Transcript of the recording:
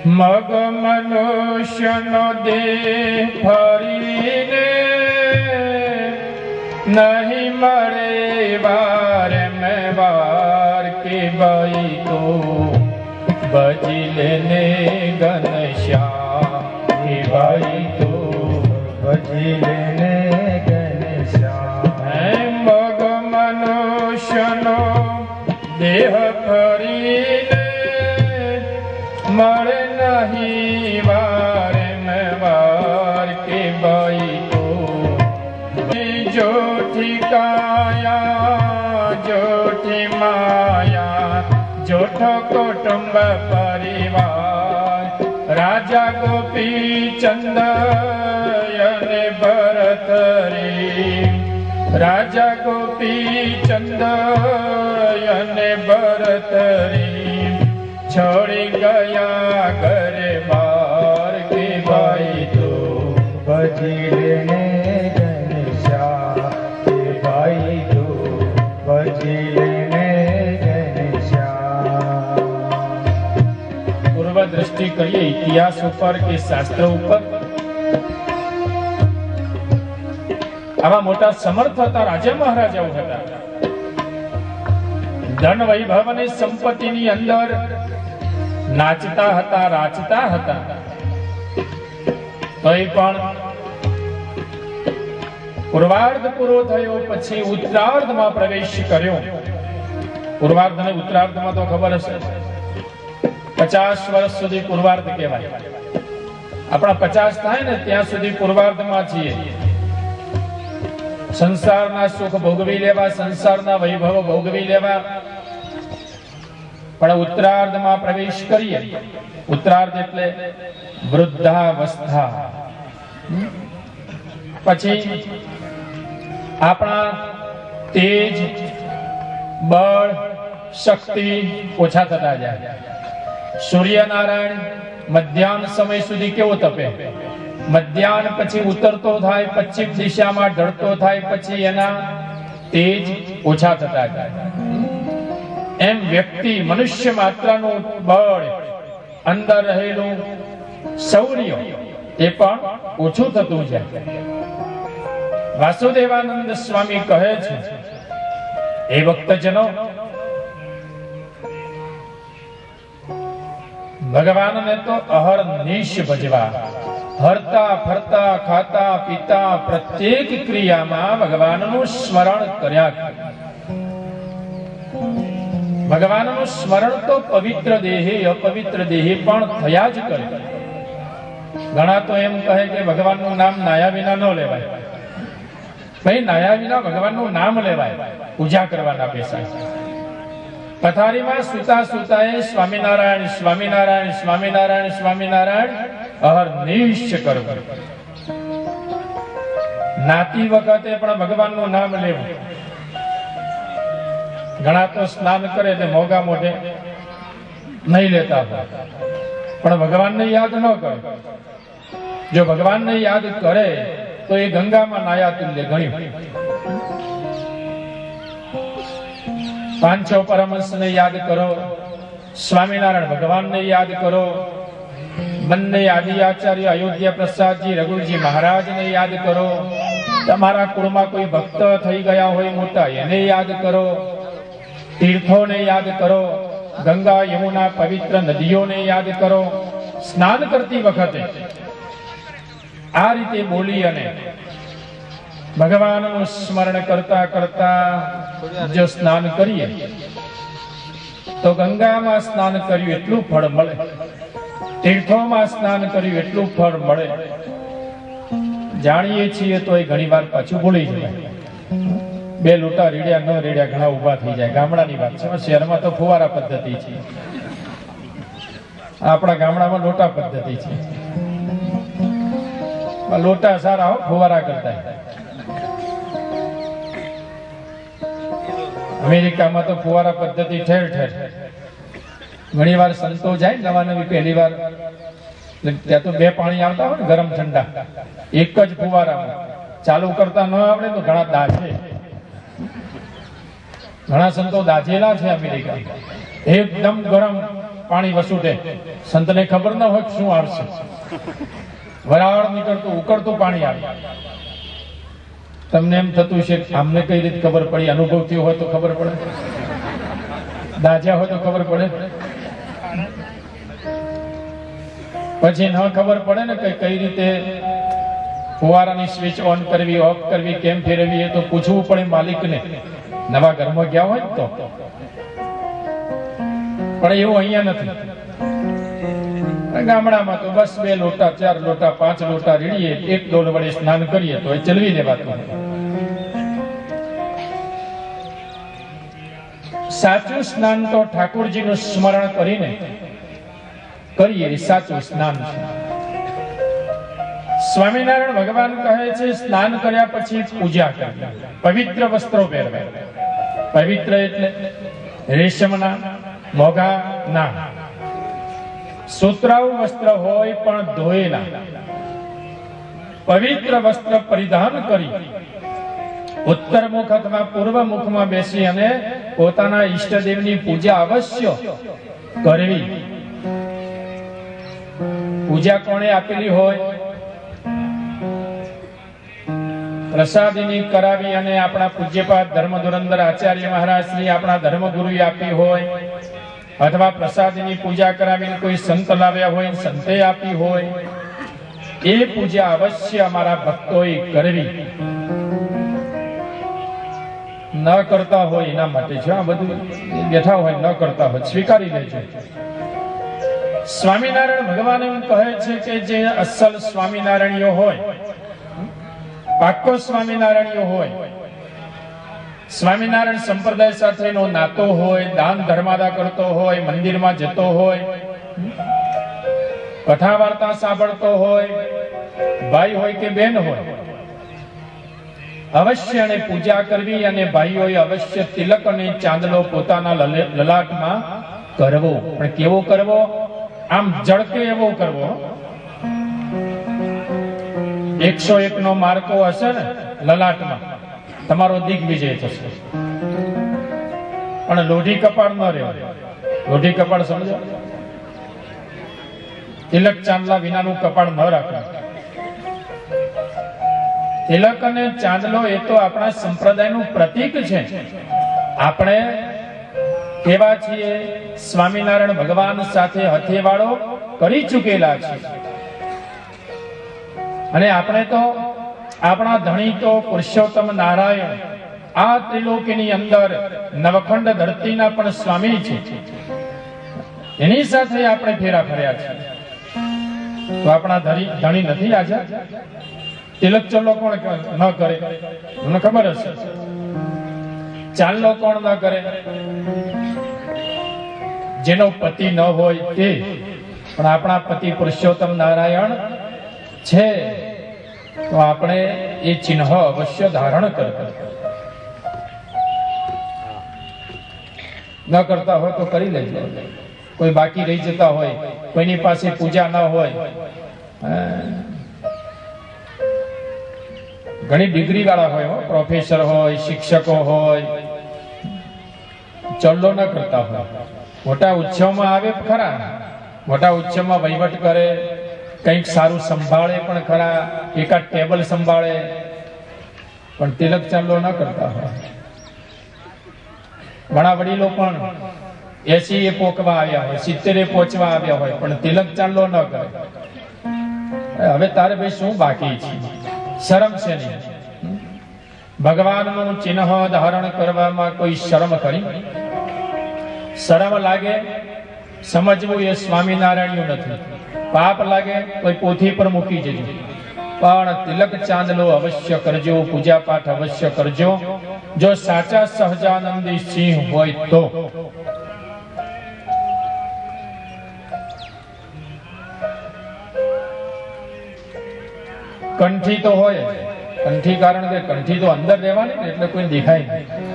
મગ મનુષ્યનો દેહ ફરીને નહીં મળે વાર મેં વાર કે ભાઈ તો ભજી લેને ઘનશ્યામ કે ભાઈ તો ભજી લેને ઘનશ્યામ મગ મનુષ્યનો દેહ ફરીને મળે નહીં વાર મેં વાર કે ભાઈ તો જોઠી કાયા જોઠી માયા જોઠો કુટુંબ પરિવાર રાજા ગોપી ચંદ અને ભરત રે રાજા ગોપી ચંદ અને ભરત રે છોડી ગયા ઘરે બાર કે ભાઈ તો ભજી લેને ઘનશ્યામ કે ભાઈ તો ભજી લેને ઘનશ્યામ। પૂર્વ દ્રષ્ટિ કરીએ ઇતિહાસ ઉપર કે શાસ્ત્ર ઉપર, આવા મોટા સમર્થ હતા રાજા મહારાજાઓ હતા, ધન વૈભવ અને સંપત્તિની અંદર નાચતા હતા રાચતા હતા, તોય પણ પૂર્વાર્ધ પૂરો થયો પછી ઉત્તરાર્ધમાં પ્રવેશ કર્યો। પૂર્વાર્ધ અને ઉત્તરાર્ધમાં તો ખબર હશે 50 વર્ષ સુધી પૂર્વાર્ધ કહેવાય, આપણા 50 થાય ને ત્યાં સુધી પૂર્વાર્ધમાં છીએ। સંસારના સુખ ભોગવી લેવા, સંસારના વૈભવ ભોગવી લેવા, પણ ઉત્તરાર્ધમાં પ્રવેશ કરીએ, ઉત્તરાર્ધ એટલે વૃદ્ધાવસ્થા, પછી આપણા તેજ બળ શક્તિ ઓછા થતા જાય। સૂર્યનારાયણ મધ્યાહન સમય સુધી કેવો તપે, મધ્યાહન પછી ઉતરતો થાય, પશ્ચિમ દિશામાં ઢળતો થાય, પછી એના તેજ ઓછા થતા જાય। એમ વ્યક્તિ મનુષ્ય માત્રનું બળ અંદર રહેલું શૌર્ય એ પણ ઓછું થતું જાય। વાસુદેવાનંદ સ્વામી કહે છે, એ ભક્તજનો ભગવાનને તો અહર્નિશ ભજવા, હરતા ફરતા ખાતા પીતા પ્રત્યેક ક્રિયામાં ભગવાનનું સ્મરણ કર્યા। ભગવાનનું સ્મરણ તો પવિત્ર દેહે અપવિત્ર દેહે પણ થયા જ કરે। ઘણા તો એમ કહે કે ભગવાનનું નામ નાયા વિના ન લેવાય, ભાઈ નાયા વિના ભગવાનનું નામ લેવાય, પૂજા કરવાના બેસાય। પથારીમાં સુતા સુતા એ સ્વામિનારાયણ સ્વામિનારાયણ સ્વામિનારાયણ સ્વામિનારાયણ અહર્નિશ કરવું। નાતી વખતે પણ ભગવાનનું નામ લેવું। ઘણા તો સ્નાન કરે એટલે મોગા મોઢે નહીં લેતા, પણ ભગવાનને યાદ ન કરે। જો ભગવાનને યાદ કરે તો એ ગંગામાં નાયા તુલ્ય ગણ્યું। 5 પરમહંસને યાદ કરો, સ્વામિનારાયણ ભગવાનને યાદ કરો, બંને આદિ આચાર્ય અયોધ્યા પ્રસાદજી રઘુજી મહારાજને યાદ કરો, તમારા કુળમાં કોઈ ભક્ત થઈ ગયા હોય મોટા એને યાદ કરો, તીર્થોને યાદ કરો, ગંગા યમુના પવિત્ર નદીઓને યાદ કરો। સ્નાન કરતી વખતે આ રીતે બોલી અને ભગવાનનું સ્મરણ કરતા કરતા જો સ્નાન કરીએ તો ગંગામાં સ્નાન કર્યું એટલું ફળ મળે, તીર્થોમાં સ્નાન કર્યું એટલું ફળ મળે। જાણીએ છીએ તો એ ઘણી વાર પાછું ભૂલી જાય। 2 લોટા રેડ્યા ન રેડ્યા ઘણા ઉભા થઈ જાય, ગામડાની વાત છે। શહેરમાં તો ફુવારા પદ્ધતિ છે, આપણા ગામડામાં લોટા પદ્ધતિ છે। લોટા સારા ફુવારા કરતા। અમેરિકામાં તો ફુવારા પદ્ધતિ ઠેર ઠેર। ઘણી વાર સંતો જાય નવા નવી, પહેલી વાર ત્યાં તો 2 પાણી આવતા હોય ને ગરમ ઠંડા, એક જ ફુવારામાં ચાલુ કરતા ન આવડે તો ઘણા દાજે, ઘણા સંતો દાજેલા છે અમેરિકા। એકદમ ગરમ પાણી વસૂટે, સંતને ખબર ન હોય શું આવશે, વરાળ નીકળતું ઉકળતું પાણી આવે. તમને એમ થતું છે આમને કઈ રીતે ખબર પડી? અનુભવ થયો હોય તો ખબર પડે, દાજ્યા હોય તો ખબર પડે. પછી ન ખબર પડે ને કઈ રીતે ફુવારાની સ્વિચ ઓન કરવી, ઓફ કરવી, કેમ ફેરવવી, એ તો પૂછવું પડે માલિકને, નવા ઘરમાં ગયા હોય તો. પણ એવું અહીંયા નથી. ગામડામાં તો બસ 2 લોટા 4 લોટા 5 લોટા રેડીએ, 1 ડોલ વડે સ્નાન કરીએ તો એ ચલવી દેવાતું. સાચું સ્નાન તો ઠાકોરજીનું સ્મરણ કરીને કરીએ, સાચું સ્નાન છે. સ્વામિનારાયણ ભગવાન કહે છે સ્નાન કર્યા પછી પૂજા કરવી, પવિત્ર વસ્ત્રો પહેરવા. પવિત્ર એટલે રેશમના, મોઘા ના, સુતરાઉ વસ્ત્ર હોય પણ ધોયેલા. પવિત્ર વસ્ત્ર પરિધાન કરી ઉત્તર મુખ અથવા પૂર્વ મુખમાં બેસી અને પોતાના ઈષ્ટદેવની પૂજા અવશ્ય કરવી. પૂજા કોણે આપેલી હોય? પ્રસાદીની કરાવી અને આપણા પૂજ્યપાદ ધર્મ ધુરંધર આચાર્ય મહારાજ શ્રી આપણા ધર્મગુરુએ આપી હોય, અથવા પ્રસાદીની પૂજા કરાવીને કોઈ સંત લાવ્યા હોય, સંતે આપી હોય, એ પૂજા અવશ્ય અમારા ભક્તોએ કરવી. ન કરતા હોય એના માટે છે આ બધું. બેઠા હોય ન કરતા હોય સ્વીકારી લેજો. સ્વામિનારાયણ ભગવાન એમ કહે છે કે જે અસલ સ્વામિનારાયણીઓ હોય, પાક્કો સ્વામિનારાયણીઓ હોય, સ્વામિનારાયણ સંપ્રદાય સાથેનો નાતો હોય, દાન ધર્માદા કરતો હોય, મંદિરમાં જતો હોય, કથા વાર્તા સાંભળતો હોય, ભાઈ હોય કે બેન હોય, અવશ્ય એને પૂજા કરવી. અને ભાઈઓએ અવશ્ય તિલક અને ચાંદલો પોતાના લલાટમાં કરવો. પણ કેવો કરવો? આમ જળકે એવો કરવો. 101 નો માર્કો હશે ને લલાટમાં, તમારો દિગ્વિજય થશે. પણ લોઢી કપાળ ન રહેવું. લોઢી કપાળ સમજો? તિલક ચાંદલા વિનાનું કપાળ ન રાખવું. તિલક અને ચાંદલો એ તો આપણા સંપ્રદાયનું પ્રતીક છે. આપણે કેવા છીએ? સ્વામિનારાયણ ભગવાન સાથે હથેવાળો કરી ચૂકેલા છે. અને આપણે તો આપણા ધણી તો પુરુષોત્તમ નારાયણ આ ત્રિલોકીની અંદર નવખંડ ધરતીના પણ સ્વામી છે. એની સાથે આપણે ફેરા ફર્યા છે. તો આપણા ધણી નથી આઝાદ? તિલક ચાલો કોણ ન કરે? મને ખબર હશે. ચાલો કોણ ન કરે? જેનો પતિ ન હોય તે. પણ આપણા પતિ પુરુષોત્તમ નારાયણ છે, તો આપણે એ ચિહ્ન અવશ્ય ધારણ કરતા. ન કરતા હોય તો કરી લેજો. કોઈ બાકી રહી જતા હોય, કોઈની પાસે પૂજા ન હોય, ઘણી ડિગ્રી વાળા હોય, પ્રોફેસર હોય, શિક્ષકો હોય, ચલ્લો ન કરતા હોય. મોટા ઉત્સવમાં આવે ખરા, મોટા ઉત્સવમાં વહીવટ કરે, કંઈક સારું સંભાળે પણ ખરા, એકાદ ટેબલ સંભાળે, પણ તિલક ચાંદલો ન કરતા હોય. ઘણા વડીલો પણ 80 પોકવા આવ્યા હોય, 70 પહોંચવા આવ્યા હોય, પણ તિલક ચાંદલો ન કરે. હવે તારે ભાઈ શું બાકી છે? શરમ છે નહીં? ભગવાનનું ચિહ્ન ધારણ કરવામાં કોઈ શરમ ખરી? શરમ લાગે સમજવું એ સ્વામિનારાયણનું નથી. પાપ લાગે કોઈ પોથી પર મૂકી જજો. પણ તિલક ચાંદલો અવશ્ય કરજો, પૂજા પાઠ અવશ્ય કરજો, જો સાચા સહજાનંદી સિંહ હોય તો. કંઠી તો હોય, કંઠી કારણ કે કંઠી તો અંદર રહેવાની ને એટલે કોઈ દેખાય નહીં.